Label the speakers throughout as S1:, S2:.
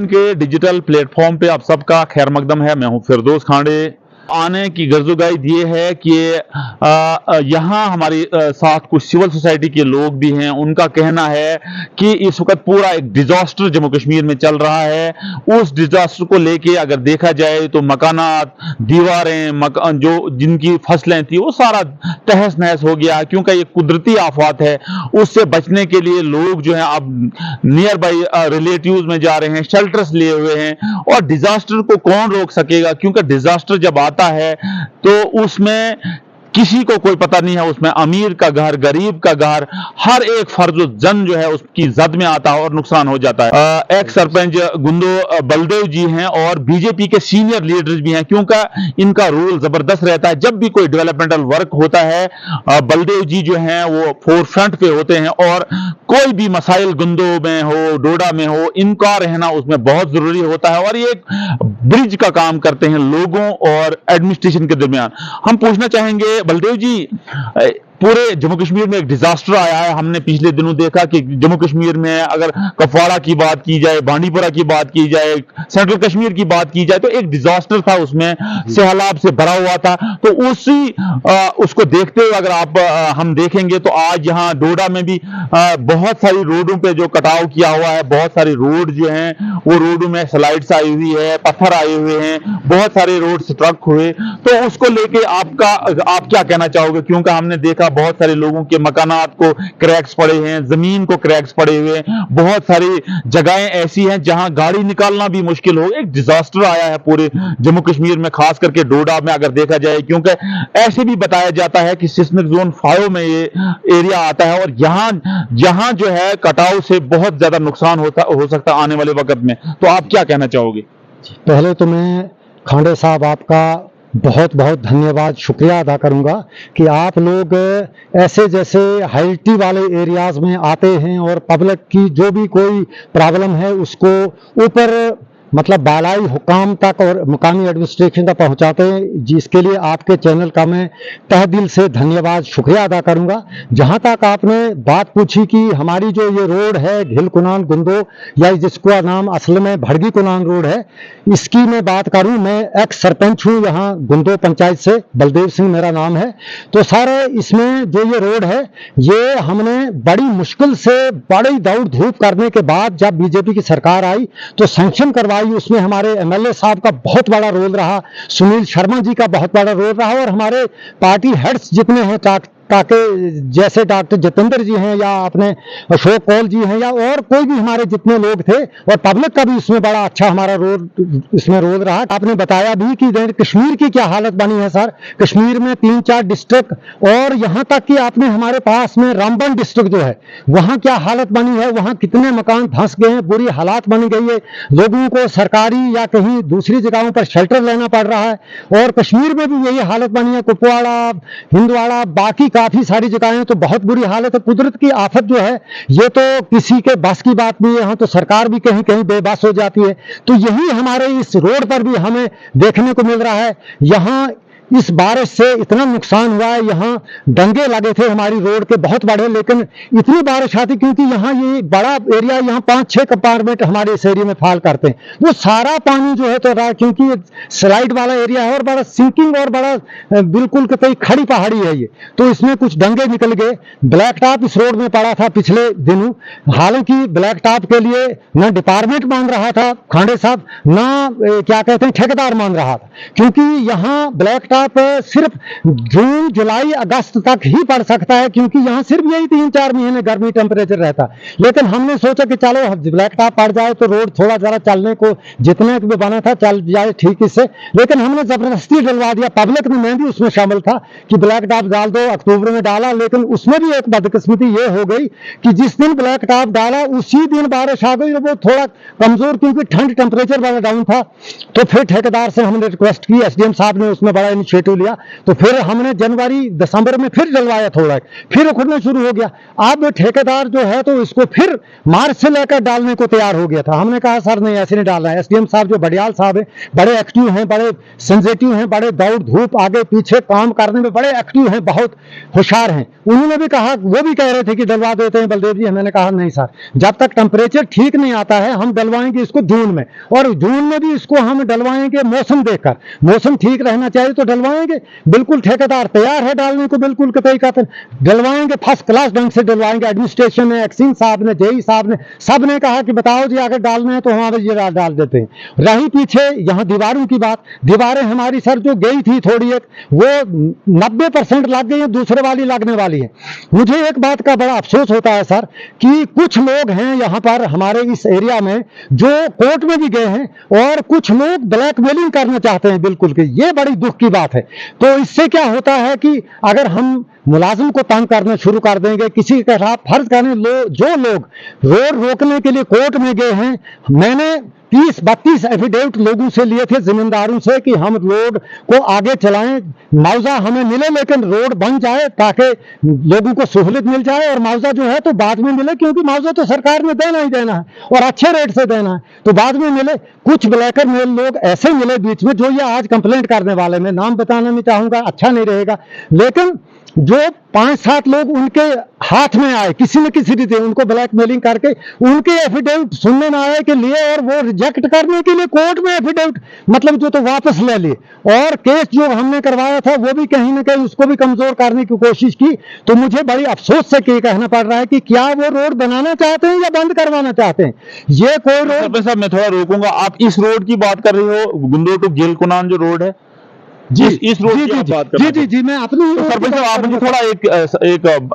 S1: के digital platform पे आप सबका खैर मकदम है। मैं हूं फिरदौस खांडे। आने की गर्जोगाई ये है कि यहाँ हमारे साथ कुछ सिविल सोसाइटी के लोग भी हैं। उनका कहना है कि इस वक्त पूरा एक डिजास्टर जम्मू कश्मीर में चल रहा है। उस डिजास्टर को लेके अगर देखा जाए तो मकानात, दीवारें, जो जिनकी फसलें थी वो सारा तहस नहस हो गया, क्योंकि ये कुदरती आफत है। उससे बचने के लिए लोग जो है अब नियर बाई रिलेटिव्स में जा रहे हैं, शेल्टर्स लिए हुए हैं। और डिजास्टर को कौन रोक सकेगा, क्योंकि डिजास्टर जब आता है तो उसमें किसी को कोई पता नहीं है, उसमें अमीर का घर, गरीब का घर, हर एक फर्ज जन जो है उसकी जद में आता है और नुकसान हो जाता है। एक्स सरपंच गुंदो बलदेव जी हैं और बीजेपी के सीनियर लीडर्स भी हैं, क्योंकि इनका रोल जबरदस्त रहता है। जब भी कोई डेवलपमेंटल वर्क होता है बलदेव जी जो हैं वो फोर फ्रंट पे होते हैं, और कोई भी मसाइल गुंदो में हो, डोडा में हो, इनका रहना उसमें बहुत जरूरी होता है और ये एक ब्रिज का काम करते हैं लोगों और एडमिनिस्ट्रेशन के दरमियान। हम पूछना चाहेंगे बलदेव जी, पूरे जम्मू कश्मीर में एक डिजास्टर आया है। हमने पिछले दिनों देखा कि जम्मू कश्मीर में अगर कुपवाड़ा की बात की जाए, बांडीपुरा की बात की जाए, सेंट्रल कश्मीर की बात की जाए तो एक डिजास्टर था, उसमें सैलाब से भरा हुआ था। तो उसको देखते हुए अगर हम देखेंगे तो आज यहाँ डोडा में भी बहुत सारी रोडों पे जो कटाव किया हुआ है, बहुत सारी रोड जो हैं वो रोडों में स्लाइड्स आई हुई है, पत्थर आए हुए हैं, बहुत सारे रोड स्ट्रक हुए। तो उसको लेके आप क्या कहना चाहोगे, क्योंकि हमने देखा बहुत सारे लोगों के मकानात को क्रैक्स पड़े हैं, जमीन को क्रैक्स पड़े हुए हैं, बहुत सारी जगहें ऐसी हैं जहां गाड़ी निकालना भी मुश्किल हो। एक डिजास्टर आया है पूरे जम्मू कश्मीर में, खास करके डोडा में अगर देखा जाए, क्योंकि ऐसे भी बताया जाता है कि सिस्मिक जोन 5 में ये एरिया आता है और यहां जो है कटाव से बहुत ज्यादा नुकसान हो सकता है आने वाले वक्त में। तो आप क्या कहना चाहोगे?
S2: पहले तो मैं खांडे साहब आपका बहुत बहुत धन्यवाद, शुक्रिया अदा करूंगा कि आप लोग ऐसे जैसे हाइटी वाले एरियाज में आते हैं और पब्लिक की जो भी कोई प्रॉब्लम है उसको ऊपर मतलब बालाई हुकाम तक और मुकामी एडमिनिस्ट्रेशन तक पहुंचाते हैं, जिसके लिए आपके चैनल का मैं तहे दिल से धन्यवाद, शुक्रिया अदा करूंगा। जहां तक आपने बात पूछी कि हमारी जो ये रोड है घिल कुनान गुंदो, या जिसका नाम असल में भड़गी कुनान रोड है, इसकी मैं बात करूं, मैं एक्स सरपंच हूं यहाँ गुंदो पंचायत से, बलदेव सिंह मेरा नाम है। तो सारे इसमें जो ये रोड है ये हमने बड़ी मुश्किल से बड़ी दौड़ धूप करने के बाद जब बीजेपी की सरकार आई तो सैंक्शन करवा, उसमें हमारे एमएलए साहब का बहुत बड़ा रोल रहा, सुनील शर्मा जी का बहुत बड़ा रोल रहा, और हमारे पार्टी हेड्स जितने हैं ताकि जैसे डॉक्टर जितेंद्र जी हैं या अपने अशोक कौल जी हैं या और कोई भी हमारे जितने लोग थे, और पब्लिक का भी इसमें बड़ा अच्छा हमारा रोल रहा। आपने बताया भी कि कश्मीर की क्या हालत बनी है सर, कश्मीर में 3-4 डिस्ट्रिक्ट, और यहाँ तक कि आपने हमारे पास में रामबन डिस्ट्रिक्ट जो है वहाँ क्या हालत बनी है, वहाँ कितने मकान धंस गए हैं, बुरी हालात बनी गई है, लोगों को सरकारी या कहीं दूसरी जगहों पर शेल्टर लेना पड़ रहा है। और कश्मीर में भी यही हालत बनी है, कुपवाड़ा, हिंदवाड़ा, बाकी काफी सारी जगहें तो बहुत बुरी हालत है। कुदरत की आफत जो है ये तो किसी के बस की बात नहीं है, यहाँ तो सरकार भी कहीं कहीं बेबस हो जाती है। तो यही हमारे इस रोड पर भी हमें देखने को मिल रहा है। यहाँ इस बारिश से इतना नुकसान हुआ है, यहाँ डंगे लगे थे हमारी रोड के बहुत बड़े, लेकिन इतनी बारिश आती क्योंकि यहाँ ये बड़ा एरिया, यहाँ 5-6 कंपार्टमेंट हमारे इस एरिया में फाल करते हैं, वो सारा पानी जो है तो रहा, क्योंकि ये स्लाइड वाला एरिया है और बड़ा सिंकिंग और बड़ा बिल्कुल कहीं खड़ी पहाड़ी है ये, तो इसमें कुछ डंगे निकल गए। ब्लैक टॉप इस रोड में पड़ा था पिछले दिनों, हालांकि ब्लैक टॉप के लिए न डिपार्टमेंट मांग रहा था खांडे साहब, न क्या कहते हैं ठेकेदार मांग रहा था, क्योंकि यहाँ ब्लैक टॉप सिर्फ जून, जुलाई, अगस्त तक ही पड़ सकता है, क्योंकि यहाँ सिर्फ यही 3-4 महीने गर्मी टेम्परेचर रहता है। लेकिन हमने सोचा कि चलो ब्लैक टॉप पड़ जाए तो रोड थोड़ा जरा चलने को जितने भी बना था चल जाए ठीक इससे, लेकिन हमने जबरदस्ती डलवा दिया। पब्लिक में मैं भी उसमें शामिल था कि ब्लैक टॉप डाल दो, अक्टूबर में डाला, लेकिन उसमें भी एक बदकिस्मती ये हो गई कि जिस दिन ब्लैक टॉप डाला उसी दिन बारिश आ गई, वो थोड़ा कमजोर, क्योंकि ठंड टेम्परेचर वाला डाउन था। तो फिर ठेकेदार से हमने रिक्वेस्ट की, एसडीएम साहब ने उसमें बड़ा इनिशिएटिव लिया, तो फिर हमने जनवरी दिसंबर में फिर डलवाया, थोड़ा फिर उखड़ना शुरू हो गया। अब ठेकेदार जो है तो इसको फिर मार्च से लेकर डालने को तैयार हो गया था। हमने कहा सर नहीं, ऐसे नहीं डालना है। एसडीएम साहब जो बडियाल साहब हैं, बड़े एक्टिव हैं, बड़े सेंसिटिव हैं, बड़े दौड़ धूप आगे पीछे काम करने में बड़े एक्टिव हैं, बहुत होशियार हैं। उन्होंने भी कहा, वो भी कह रहे थे कि डलवा देते हैं बलदेव जी। मैंने कहा नहीं सर, जब तक टेम्परेचर ठीक नहीं आता है हम डलवाएंगे इसको जून में, और जून में भी इसको हम डलवाएंगे मौसम देखकर, मौसम ठीक रहना चाहिए तो डलवाएंगे। बिल्कुल ठेकेदार तैयार है डालने को, बिल्कुल कतई का डलवाएंगे, फर्स्ट क्लास ढंग से डलवाएंगे। एडमिनिस्ट्रेशन ने, एक्सिन साहब ने, जेई साहब ने, सब ने कहा कि बताओ जी अगर डालना है तो हमारे ये डाल देते हैं। रही पीछे यहाँ दीवारों की बात, दीवारें हमारी सर जो गई थी थोड़ी एक, वो 90% लग गई है, दूसरे वाली लगने वाली है। मुझे एक बात का बड़ा अफसोस होता है सर कि कुछ लोग हैं यहाँ पर हमारे इस एरिया में जो कोर्ट में भी गए हैं, और कुछ लोग ब्लैकमेलिंग करना चाहते हैं, बिल्कुल कि ये बड़ी दुख की बात है। तो इससे क्या होता है कि अगर हम मुलाजिम को तंग करना शुरू कर देंगे, किसी के खिलाफ फर्ज करें, जो लोग रोड रोकने के लिए कोर्ट में गए हैं, मैंने 30-32 एफिडेविट लोगों से लिए थे, जिम्मेदारों से, कि हम रोड को आगे चलाएं, मुआवजा हमें मिले लेकिन रोड बन जाए ताकि लोगों को सहूलियत मिल जाए, और मुआवजा जो है तो बाद में मिले, क्योंकि मुआवजा तो सरकार ने देना ही देना है और अच्छे रेट से देना है, तो बाद में मिले। कुछ ब्लैकर मेल लोग ऐसे मिले बीच में, जो ये आज कंप्लेंट करने वाले, मैं नाम बताना नहीं चाहूंगा, अच्छा नहीं रहेगा, लेकिन जो 5-7 लोग उनके हाथ में आए किसी न किसी रीति, उनको ब्लैकमेलिंग करके उनके एफिडेविट सुनने में आए कि लिए, और वो रिजेक्ट करने के लिए कोर्ट में एफिडेविट मतलब जो तो वापस ले लिए, और केस जो हमने करवाया था वो भी कहीं ना कहीं उसको भी कमजोर करने की कोशिश की। तो मुझे बड़ी अफसोस से कहना पड़ रहा है कि क्या वो रोड बनाना चाहते हैं या बंद करवाना चाहते हैं। ये कोई रोड,
S1: साहब मैं थोड़ा रोकूंगा, आप इस रोड की बात कर रहे हो, गुंदो टू गेलकुनान जो रोड है,
S2: जी
S1: इस रोड की बात कर रहे हैं।
S2: जी मैं अपनी
S1: सरपंच साहब आप मुझे थोड़ा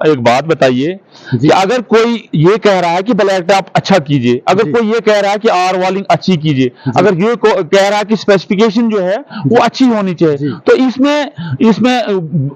S1: एक बात बताइए कि अगर कोई ये कह रहा है कि ब्लैक टॉप अच्छा कीजिए, अगर कोई ये कह रहा है कि आर वॉलिंग अच्छी कीजिए, अगर ये कह रहा है कि स्पेसिफिकेशन जो है वो अच्छी होनी चाहिए, तो इसमें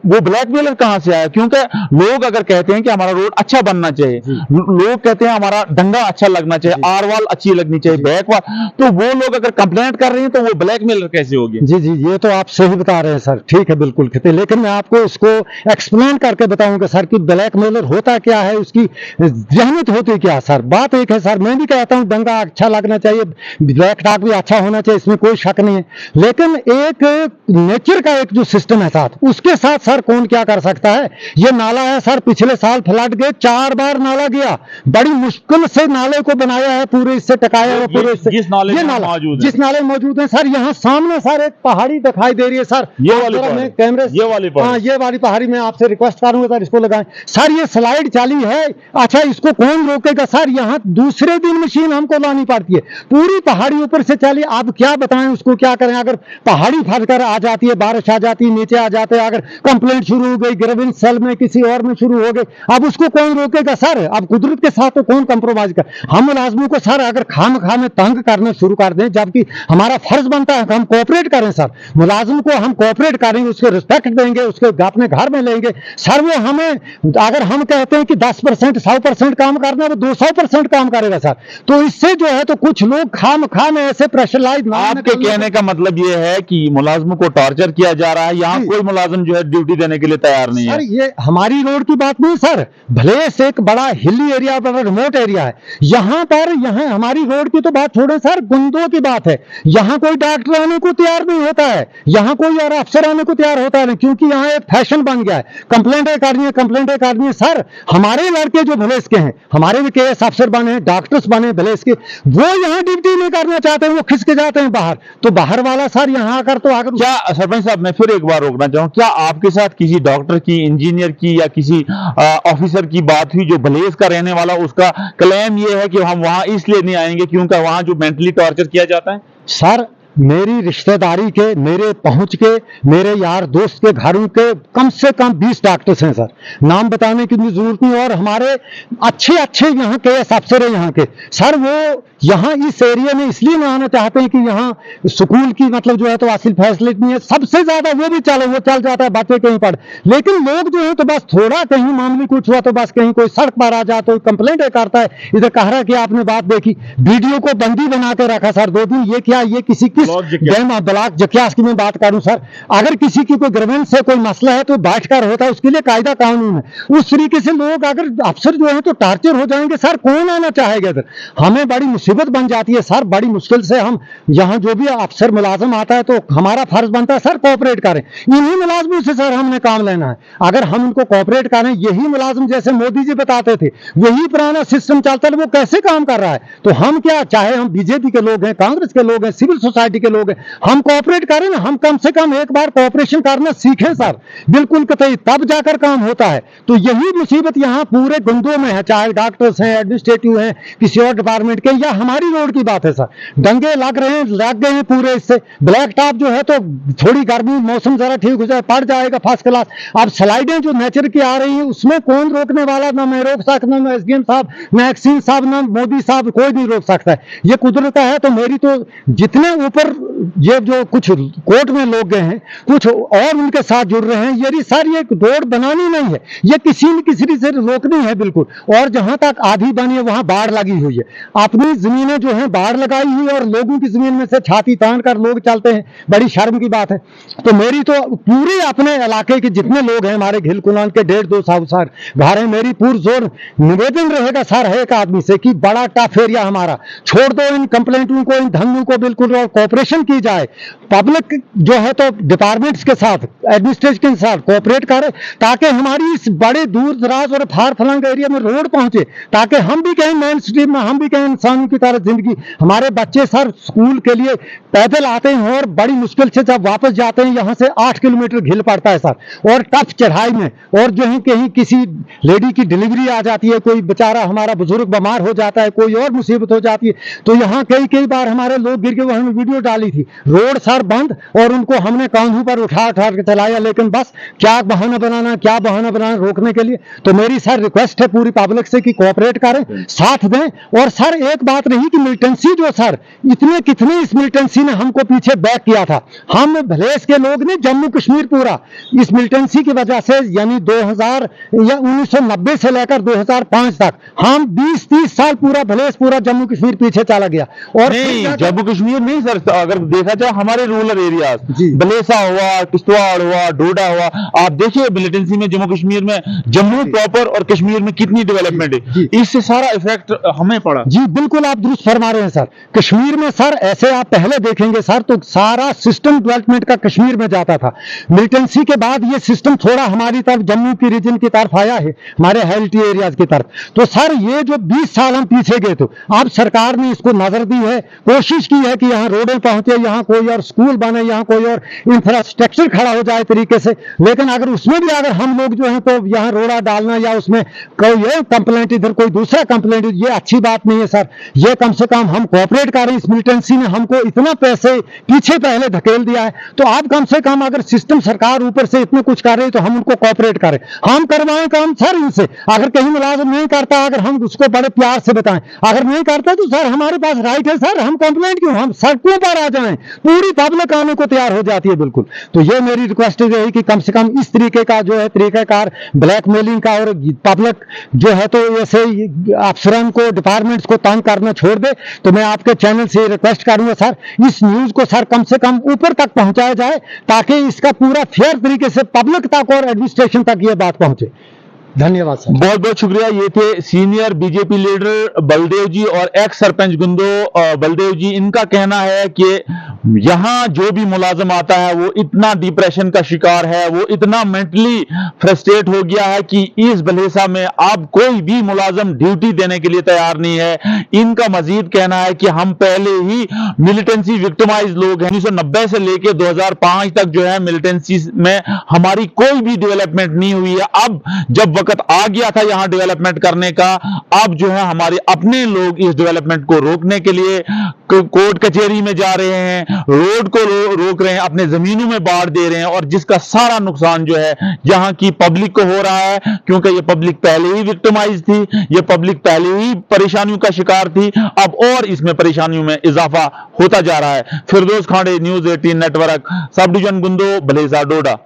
S1: वो ब्लैकमेलर कहां से आया? क्योंकि लोग अगर कहते हैं कि हमारा रोड अच्छा बनना चाहिए, लोग कहते हैं हमारा डंगा अच्छा लगना चाहिए, आर वॉल अच्छी लगनी चाहिए, बैक वॉल, तो वो लोग अगर कंप्लेंट कर रहे हैं तो वो ब्लैकमेलर कैसे होगी?
S2: जी ये तो आप सही बता रहे हैं सर, ठीक है बिल्कुल, लेकिन मैं आपको इसको एक्सप्लेन करके बताऊंगा सर कि ब्लैकमेलर होता क्या है, उसकी जहनीत होती क्या सर। बात एक है सर, मैं भी कहता हूं डंगा अच्छा लगना चाहिए, ब्लैक टॉप भी अच्छा होना चाहिए, इसमें कोई शक नहीं है, लेकिन एक नेचर का एक जो सिस्टम है साथ, उसके साथ सर कौन क्या कर सकता है। ये नाला है सर, पिछले साल फ्लड गए, 4 बार नाला गया, बड़ी मुश्किल से नाले को बनाया है, पूरे इससे टकाया हुआ, पूरे
S1: जिस नाले
S2: मौजूद है सर, यहाँ सामने सर एक पहाड़ी दिखाई दे रही है सर,
S1: ये वाली
S2: पहाड़ी में आपसे रिक्वेस्ट करूंगा सर इसको लगाएं सर। ये स्लाइड चाली है, अच्छा इसको कौन रोकेगा सर? यहाँ दूसरे दिन मशीन हमको लानी पड़ती है, पूरी पहाड़ी ऊपर से चली, आप क्या बताएं उसको क्या करें? अगर पहाड़ी फंस कर आ जाती है, बारिश आ जाती है, नीचे आ जाते हैं, अगर कंप्लेंट शुरू हो गई ग्रेविंग सेल में किसी और में शुरू हो गई, अब उसको कौन रोकेगा सर? अब कुदरत के साथ तो कौन कंप्रोमाइज कर? हम मुलाजमों को सर अगर खाम में तंग करना शुरू कर दें, जबकि हमारा फर्ज बनता है हम कोऑपरेट करें सर, मुलाजिम को हम कोऑपरेट करेंगे, उसके रिस्पेक्ट देंगे, उसके अपने घर में लेंगे सर। वो हमें अगर हम कहते हैं कि 10% 100% काम करना है, वो 200% काम करेगा सर। तो इससे जो है तो कुछ लोग खाम ऐसे प्रेशराइज ना।
S1: आपके कहने का मतलब ये है कि मुलाजिमों को टॉर्चर किया जा रहा है, यहाँ कोई मुलाजिम जो है ड्यूटी देने के लिए तैयार नहीं है
S2: सर। ये हमारी रोड की बात नहीं सर, भले से एक बड़ा हिली एरिया, बड़ा रिमोट एरिया है, यहाँ पर हमारी रोड की तो बात छोड़े सर, गुंदों की बात है, यहाँ कोई डॉक्टर आने को तैयार नहीं होता है, यहाँ कोई और अफसर आने को तैयार होता है, क्योंकि यहाँ एक फैशन बन गया है, कंप्लेंटें करनी है सर। हमारे लड़के जो भले इसके हैं, हमारे भी केएस अफसर बने, डॉक्टर्स बने भले इसके, वो यहाँ ड्यूटी नहीं करना चाहते हैं, वो खिसक जाते हैं बाहर। तो बाहर वाला सर यहाँ आकर तो आकर
S1: क्या सरपंच साहब मैं फिर एक बार रोकना चाहूँ, क्या आपके साथ किसी डॉक्टर की, इंजीनियर की या किसी ऑफिसर की बात हुई जो भलेस का रहने वाला, उसका क्लेम ये है कि हम वहां इसलिए नहीं आएंगे क्योंकि वहां जो मेंटली टॉर्चर किया जाता है?
S2: सर मेरी रिश्तेदारी के, मेरे पहुंच के, मेरे यार दोस्त के घरों के कम से कम 20 डॉक्टर्स हैं सर, नाम बताने की भी जरूरत नहीं, और हमारे अच्छे यहाँ के अफसर हैं यहाँ के सर। वो यहाँ इस एरिया में इसलिए नहीं आना चाहते हैं कि यहाँ स्कूल की मतलब जो है तो हासिल फैसिलिटी नहीं है, सबसे ज्यादा वो भी वो चल जाता है, बच्चे कहीं पढ़, लेकिन लोग जो है तो बस थोड़ा कहीं मामूली कुछ हुआ तो बस कहीं कोई सड़क पर आ जाता है, कंप्लेंट करता है। इधर कह रहा कि आपने बात देखी, वीडियो को बंदी बना के रखा सर 2 दिन, ये क्या, ये किस ब्लॉक जकियास की मैं बात करूं सर, अगर किसी की कोई ग्रीवेंस है, कोई मसला है तो बैठकर होता है, उसके लिए कायदा कानून है। उस तरीके से लोग अगर अफसर जो है तो टार्चर हो जाएंगे सर, कौन आना चाहेगा इधर? हमें बड़ी मुसीबत बन जाती है सर, बड़ी मुश्किल से हम यहाँ जो भी अफसर मुलाजिम आता है तो हमारा फर्ज बनता है सर कोऑपरेट करें। इन्हीं मुलाजिमों से सर हमने काम लेना है, अगर हम उनको कोऑपरेट करें, यही मुलाजिम जैसे मोदी जी बताते थे वही पुराना सिस्टम चलता है, वो कैसे काम कर रहा है? तो हम क्या, चाहे हम बीजेपी के लोग हैं, कांग्रेस के लोग हैं, सिविल सोसाइटी के लोग हैं, हम कोऑपरेट करें ना, हम कम से कम एक बार कोऑपरेशन करना सीखें सर, बिल्कुल कतई, तब जाकर काम होता है। तो यही मुसीबत यहाँ पूरे गुंदों में है, चाहे डॉक्टर्स हैं, एडमिनिस्ट्रेटिव हैं, किसी और डिपार्टमेंट के, या हमारी रोड की बात है सर, दंगे लग रहे हैं, लग गए हैं पूरे इससे। ब्लैक टॉप जो है तो थोड़ी गर्मी, मौसम जरा ठीक हो जाए, पड़ जाएगा फर्स्ट क्लास। अब स्लाइडें जो नेचर की आ रही है उसमें कौन रोकने वाला? ना मैं रोक सकता, ना एसडीएम साहब, ना एक्सीन साहब, ना मोदी साहब, कोई नहीं रोक सकता है, ये कुदरत है। तो मेरी तो जितने ऊपर ये जो कुछ कोर्ट में लोग गए हैं, कुछ और उनके साथ जुड़ रहे हैं, ये सारी एक दौड़ बनानी नहीं है, ये किसी न किसी से रोकनी है बिल्कुल। और जहां तक आधी बनी है वहां बाढ़ लगी हुई है, अपनी जमीनें जो है बाढ़ लगाई हुई है और लोगों की जमीन में से छाती तान कर लोग चलते हैं, बड़ी शर्म की बात है। तो मेरी तो पूरे अपने इलाके के जितने लोग हैं, हमारे घिल कुलान के 1.5-2 सर घर है, मेरी पुरजोर निवेदन रहेगा सर है एक आदमी से कि बड़ा टफ एरिया हमारा, छोड़ दो इन कंप्लेंटों को, इन धंधों को बिल्कुल, और कोऑपरेशन की जाए। पब्लिक जो है तो डिपार्टमेंट्स के साथ, एडमिनिस्ट्रेशन के साथ कोऑपरेट करे, ताकि हमारी इस बड़े दूर दराज और फार फलंग एरिया में रोड पहुंचे, ताकि हम भी कहें मेन स्ट्रीम में, हम भी कहें इंसानों की तरह जिंदगी। हमारे बच्चे सर स्कूल के लिए पैदल आते हैं और बड़ी मुश्किल से जब वापस जाते हैं, यहाँ से 8 किलोमीटर घिल पड़ता है सर, और टफ चढ़ाई में, और जो है कहीं किसी लेडी की डिलीवरी आ जाती है, कोई बेचारा हमारा बुजुर्ग बीमार हो जाता है, कोई और मुसीबत हो जाती है, तो यहाँ कई बार हमारे लोग गिर गए। हमने वीडियो डाली थी, रोड सर बंद, और उनको हमने कांधों पर उठा के चलाया, लेकिन बस क्या बहाना बनाना रोकने के लिए। तो मेरी सर रिक्वेस्ट है पूरी पब्लिक से कि कोऑपरेट करें, साथ दें। और सर एक बात रही कि मिलिटेंसी जो सर, इतने कितने इस मिलिटेंसी ने हमको पीछे बैक किया था, हम भलेस के लोग ने जम्मू कश्मीर पूरा इस मिलिटेंसी की वजह से, यानी 2000 या 1990 से लेकर 2005 तक हम 20-30 साल पूरा भलेस पूरा जम्मू कश्मीर पीछे चला गया। और
S1: नहीं, जम्मू कश्मीर नहीं सर, अगर देखा जाए हमारे रूरल एरियाज, बलेसा हुआ, किश्तवाड़ हुआ, डोडा हुआ, आप देखिए मिलिटेंसी में जम्मू कश्मीर में, जम्मू प्रॉपर और कश्मीर में कितनी डेवलपमेंट है, इससे सारा इफेक्ट हमें पड़ा।
S2: जी बिल्कुल, आप दुरुस्त फरमा रहे हैं सर। कश्मीर में सर ऐसे आप पहले देखेंगे सर तो सारा सिस्टम डेवलपमेंट का कश्मीर में जाता था, मिलिटेंसी के बाद ये सिस्टम थोड़ा हमारी तरफ जम्मू की रीजन की तरफ आया है, हमारे हेल्टी एरियाज की तरफ। तो सर ये जो 20 साल हम पीछे गए थे, अब सरकार ने इसको नजर दी है, कोशिश की है कि यहाँ रोडें पहुंचे, यहाँ कोई और स्कूल बने, यहाँ कोई और इंफ्रास्ट्रक्चर खड़ा हो जाए तरीके से। लेकिन अगर उसमें भी अगर हम लोग जो है तो यहाँ रोड़ा डालना या उसमें कोई कंप्लेंट इधर कोई दूसरा कंप्लेंट, ये अच्छी बात नहीं है सर। ये कम से कम हम कोऑपरेट करें, इस मिलिटेंसी ने हमको इतना पैसे पीछे पहले धकेल दिया है, तो आप कम से कम अगर सिस्टम सरकार ऊपर से इतना कुछ कर रही है तो हम उनको कोऑपरेट करें, हम करवाएं काम सर इनसे। अगर कहीं मुलाजिम नहीं करता, अगर हम उसको बड़े प्यार से बताएं, अगर नहीं करता तो सर हमारे पास राइट है सर, हम कंप्लेंट क्यों, हम सड़कों पर आ जाएं, पूरी पब्लिक आने को तैयार हो जाती है बिल्कुल। तो ये मेरी रिक्वेस्ट रही कि कम से कम इस तरीके का जो है तरीकाकार ब्लैकमेलिंग का, और पब्लिक जो है तो ऐसे अफसरान को, डिपार्टमेंट्स को तंग करना छोड़ दे। तो मैं आपके चैनल से रिक्वेस्ट करूंगा सर, इस न्यूज को सर कम से कम ऊपर तक पहुंचाया जाए, ताकि इसका पूरा फेयर तरीके से पब्लिक तक और एडमिनिस्ट्रेशन तक ये बात पहुंचे। धन्यवाद सर,
S1: बहुत बहुत शुक्रिया। ये थे सीनियर बीजेपी लीडर बलदेव जी और एक्स सरपंच गुंदो बलदेव जी। इनका कहना है कि यहाँ जो भी मुलाजिम आता है वो इतना डिप्रेशन का शिकार है, वो इतना मेंटली फ्रस्ट्रेट हो गया है कि इस बलेसा में अब कोई भी मुलाजिम ड्यूटी देने के लिए तैयार नहीं है। इनका मजीद कहना है कि हम पहले ही मिलिटेंसी विक्टिमाइज लोग हैं, 1990 से लेकर 2005 तक जो है मिलिटेंसी में हमारी कोई भी डेवलपमेंट नहीं हुई है। अब जब वक्त आ गया था यहां डेवलपमेंट करने का, अब जो है हमारे अपने लोग इस डेवलपमेंट को रोकने के लिए कोर्ट कचहरी में जा रहे हैं, रोड को रोक रहे हैं, अपने जमीनों में बाढ़ दे रहे हैं, और जिसका सारा नुकसान जो है यहाँ की पब्लिक को हो रहा है, क्योंकि ये पब्लिक पहले ही विक्टिमाइज थी, ये पब्लिक पहले ही परेशानियों का शिकार थी, अब और इसमें परेशानियों में इजाफा होता जा रहा है। Firdous Khande, news 18 network, sub division Gundo, Bhalessa, डोडा।